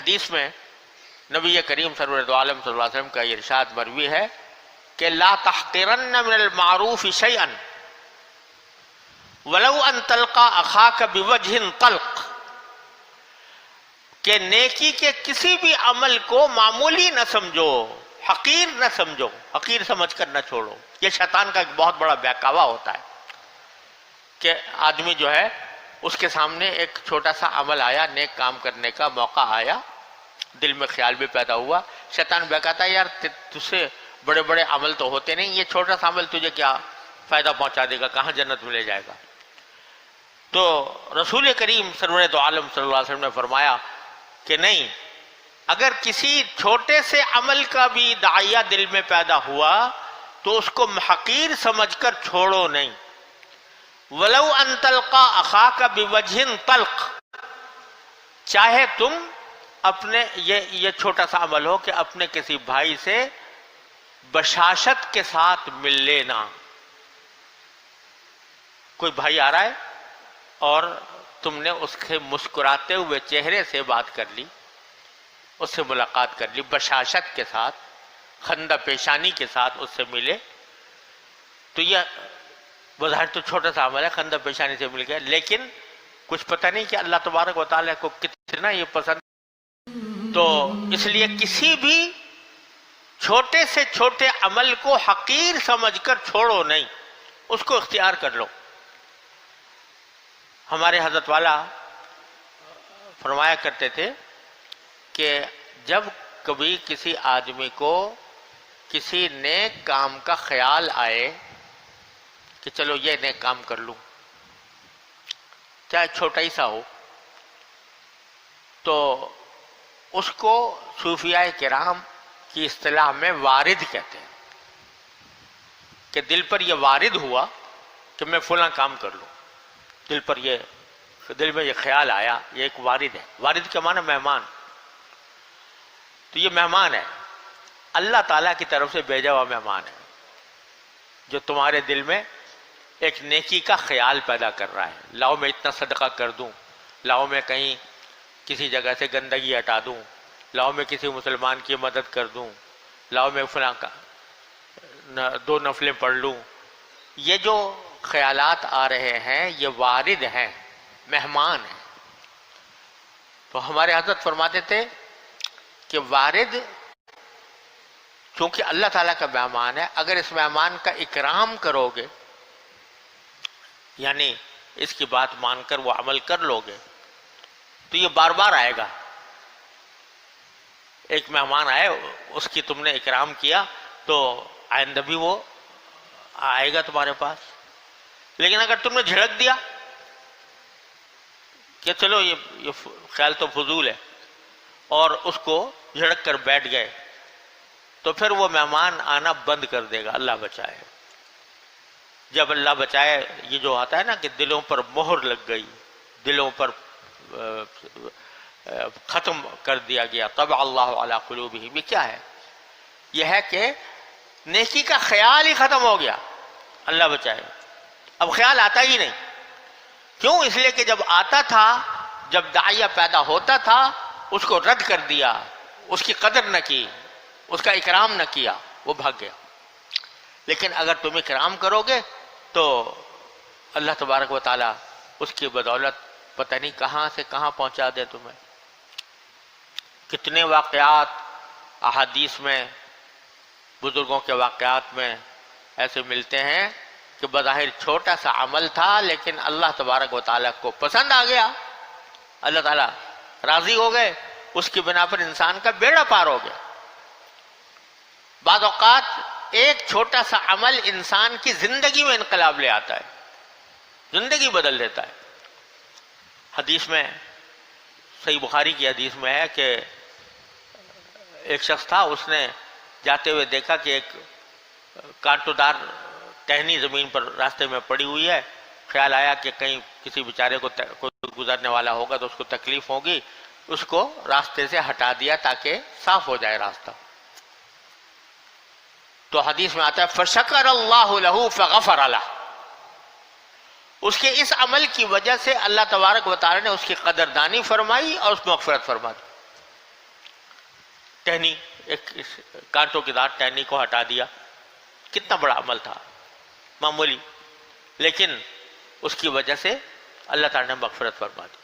حدیث میں نبی کریم سرور عالم صلی اللہ علیہ وسلم کا یہ ارشاد مروی ہے کہ لا تحقرن من المعروف شیئا ولو ان تلقى اخاك بوجه طلق، کہ نیکی کے کسی بھی عمل کو معمولی نہ سمجھو، حقیر نہ سمجھو، حقیر سمجھ کر نہ چھوڑو۔ یہ شیطان کا ایک بہت بڑا بہکاوا ہوتا ہے کہ آدمی جو ہے اس کے سامنے ایک چھوٹا سا عمل آیا، نیک کام کرنے کا موقع آیا، دل میں خیال بھی پیدا ہوا، شیطان بہکاتا ہے یار تجھ سے بڑے بڑے عمل تو ہوتے نہیں، یہ چھوٹا سا عمل تجھے کیا فائدہ پہنچا دے گا، کہاں جنت میں لے جائے گا۔ تو رسول کریم سرور دو عالم صلی اللہ علیہ وسلم نے فرمایا کہ نہیں، اگر کسی چھوٹے سے عمل کا بھی داعیہ دل میں پیدا ہوا تو اس کو حقیر سمجھ کر چھوڑو نہیں۔ وَلَوْ أَن تَلْقَى أَخَاكَ بِوَجْهٍ طَلْقٍ، چاہے تم اپنے یہ چھوٹا سا عمل ہو کہ اپنے کسی بھائی سے بشاشت کے ساتھ مل لینا۔ کوئی بھائی آ رہا ہے اور تم نے اس کے مسکراتے ہوئے چہرے سے بات کر لی، اس سے ملاقات کر لی، بشاشت کے ساتھ، خندہ پیشانی کے ساتھ اس سے ملے، تو یہ بظاہر تو چھوٹا سا عمل ہے، خندہ پیشانی سے مل گیا، لیکن کچھ پتہ نہیں کہ اللہ تبارک و تعالیٰ کو کتنا یہ پسند۔ تو اس لیے کسی بھی چھوٹے سے چھوٹے عمل کو حقیر سمجھ کر چھوڑو نہیں، اس کو اختیار کر لو۔ ہمارے حضرت والا فرمایا کرتے تھے کہ جب کبھی کسی آدمی کو کسی نیک کام کا خیال آئے کہ چلو یہ نیک کام کر لوں، چاہے چھوٹا ہی سا ہو، تو اس کو صوفیاء کرام کی اصطلاح میں وارد کہتے ہیں، کہ دل پر یہ وارد ہوا کہ میں فلاں کام کر لوں، دل میں یہ خیال آیا، یہ ایک وارد ہے۔ وارد کا معنی مہمان، تو یہ مہمان ہے، اللہ تعالیٰ کی طرف سے بھیجا ہوا مہمان ہے جو تمہارے دل میں ایک نیکی کا خیال پیدا کر رہا ہے۔ لاؤ میں اتنا صدقہ کر دوں، لاؤ میں کہیں کسی جگہ سے گندگی ہٹا دوں، لاؤ میں کسی مسلمان کی مدد کر دوں، لاؤ میں فلاں کا 2 نفلیں پڑھ لوں۔ یہ جو خیالات آ رہے ہیں یہ وارد ہیں، مہمان ہیں۔ تو ہمارے حضرت فرماتے تھے کہ وارد چونکہ اللہ تعالیٰ کا مہمان ہے، اگر اس مہمان کا اکرام کرو گے، یعنی اس کی بات مان کر وہ عمل کر لو گے، تو یہ بار بار آئے گا۔ ایک مہمان آئے، اس کی تم نے اکرام کیا تو آئندہ بھی وہ آئے گا تمہارے پاس۔ لیکن اگر تم نے جھڑک دیا کہ چلو یہ خیال تو فضول ہے، اور اس کو جھڑک کر بیٹھ گئے، تو پھر وہ مہمان آنا بند کر دے گا۔ اللہ بچائے۔ جب اللہ بچائے، یہ جو آتا ہے نا کہ دلوں پر مہر لگ گئی، دلوں پر ختم کر دیا گیا، طبع اللہ علی قلوبہم، یہ کیا ہے؟ یہ ہے کہ نیکی کا خیال ہی ختم ہو گیا۔ اللہ بچائے، اب خیال آتا ہی نہیں۔ کیوں؟ اس لیے کہ جب آتا تھا، جب داعیہ پیدا ہوتا تھا، اس کو رد کر دیا، اس کی قدر نہ کی، اس کا اکرام نہ کیا، وہ بھاگ گیا۔ لیکن اگر تم اکرام کرو گے تو اللہ تبارک و تعالیٰ اس کی بدولت پتہ نہیں کہاں سے کہاں پہنچا دے تمہیں۔ کتنے واقعات احادیث میں، بزرگوں کے واقعات میں ایسے ملتے ہیں کہ بظاہر چھوٹا سا عمل تھا لیکن اللہ تبارک و تعالیٰ کو پسند آ گیا، اللہ تعالیٰ راضی ہو گئے، اس کی بنا پر انسان کا بیڑا پار ہو گیا۔ بعض اوقات ایک چھوٹا سا عمل انسان کی زندگی میں انقلاب لے آتا ہے، زندگی بدل دیتا ہے۔ حدیث میں، صحیح بخاری کی حدیث میں ہے کہ ایک شخص تھا، اس نے جاتے ہوئے دیکھا کہ ایک کانٹوں دار ٹہنی زمین پر راستے میں پڑی ہوئی ہے، خیال آیا کہ کہیں کسی بیچارے کو کوئی گزرنے والا ہوگا تو اس کو تکلیف ہوگی، اس کو راستے سے ہٹا دیا تاکہ صاف ہو جائے راستہ۔ تو حدیث میں آتا ہے فشکر اللہ لہ فغفر لہ، اس کے اس عمل کی وجہ سے اللہ تبارک و تعالی نے اس کی قدردانی فرمائی اور اس مغفرت فرما دی۔ ٹہنی، ایک کانٹوں کی دار ٹہنی کو ہٹا دیا، کتنا بڑا عمل تھا، معمولی، لیکن اس کی وجہ سے اللہ تعالیٰ نے مغفرت فرما دی۔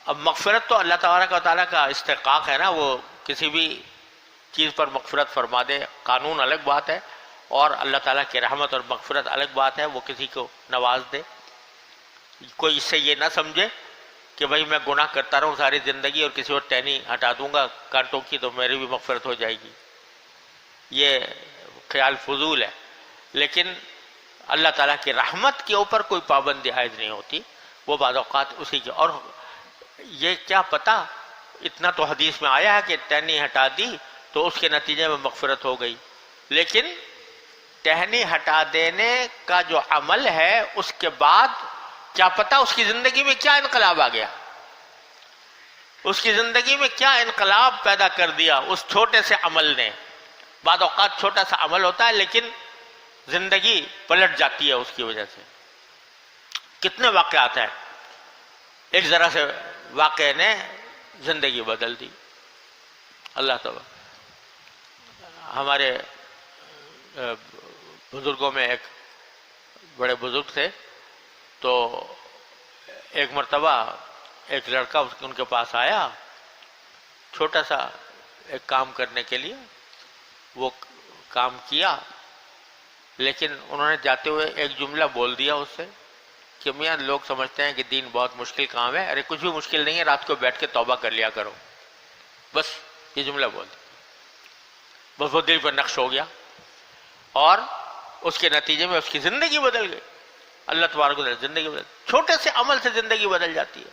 اب مغفرت تو اللہ تبارک و تعالیٰ کا استحقاق ہے نا، وہ کسی بھی چیز پر مغفرت فرما دے، قانون الگ بات ہے، اور اللہ تعالیٰ کی رحمت اور مغفرت الگ بات ہے، وہ کسی کو نواز دے۔ کوئی اس سے یہ نہ سمجھے کہ بھائی میں گناہ کرتا رہوں ساری زندگی اور کسی اور ٹہنی ہٹا دوں گا کانٹوں کی تو میری بھی مغفرت ہو جائے گی، یہ خیال فضول ہے۔ لیکن اللہ تعالیٰ کی رحمت کے اوپر کوئی پابندی عائد نہیں ہوتی، وہ بعض اوقات اسی کی، اور یہ کیا پتہ، اتنا تو حدیث میں آیا ہے کہ ٹہنی ہٹا دی تو اس کے نتیجے میں مغفرت ہو گئی، لیکن ٹہنی ہٹا دینے کا جو عمل ہے اس کے بعد کیا پتہ اس کی زندگی میں کیا انقلاب آ گیا، اس کی زندگی میں کیا انقلاب پیدا کر دیا اس چھوٹے سے عمل نے۔ بعض اوقات چھوٹا سا عمل ہوتا ہے لیکن زندگی پلٹ جاتی ہے اس کی وجہ سے۔ کتنے واقعات ہیں، ایک ذرا سے واقعے نے زندگی بدل دی۔ اللہ تعالیٰ، ہمارے بزرگوں میں ایک بڑے بزرگ تھے، تو ایک مرتبہ ایک لڑکا ان کے پاس آیا چھوٹا سا ایک کام کرنے کے لیے، وہ کام کیا، لیکن انہوں نے جاتے ہوئے ایک جملہ بول دیا اس سے کہ میاں لوگ سمجھتے ہیں کہ دین بہت مشکل کام ہے، ارے کچھ بھی مشکل نہیں ہے، رات کو بیٹھ کے توبہ کر لیا کرو، بس یہ جملہ بول دیا، بس وہ دل پر نقش ہو گیا، اور اس کے نتیجے میں اس کی زندگی بدل گئی۔ اللہ تبارک و تعالیٰ زندگی بدل، چھوٹے سے عمل سے زندگی بدل جاتی ہے۔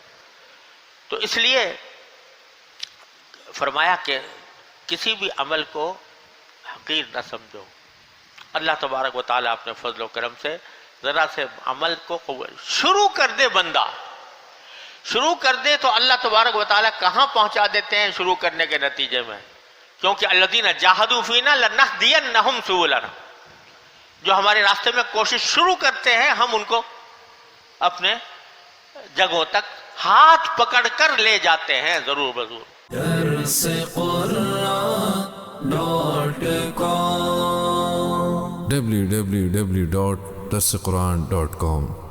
تو اس لیے فرمایا کہ کسی بھی عمل کو حقیر نہ سمجھو، اللہ تبارک و تعالیٰ اپنے فضل و کرم سے ذرا سے عمل کو شروع کر دے، بندہ شروع کر دے تو اللہ تبارک و تعالیٰ کہاں پہنچا دیتے ہیں شروع کرنے کے نتیجے میں، کیونکہ الذین جاہدوا فینا لنہدینہم سبلنا، جو ہمارے راستے میں کوشش شروع کرتے ہیں ہم ان کو اپنے جگہوں تک ہاتھ پکڑ کر لے جاتے ہیں ضرور بضرور۔ www.darsequran.com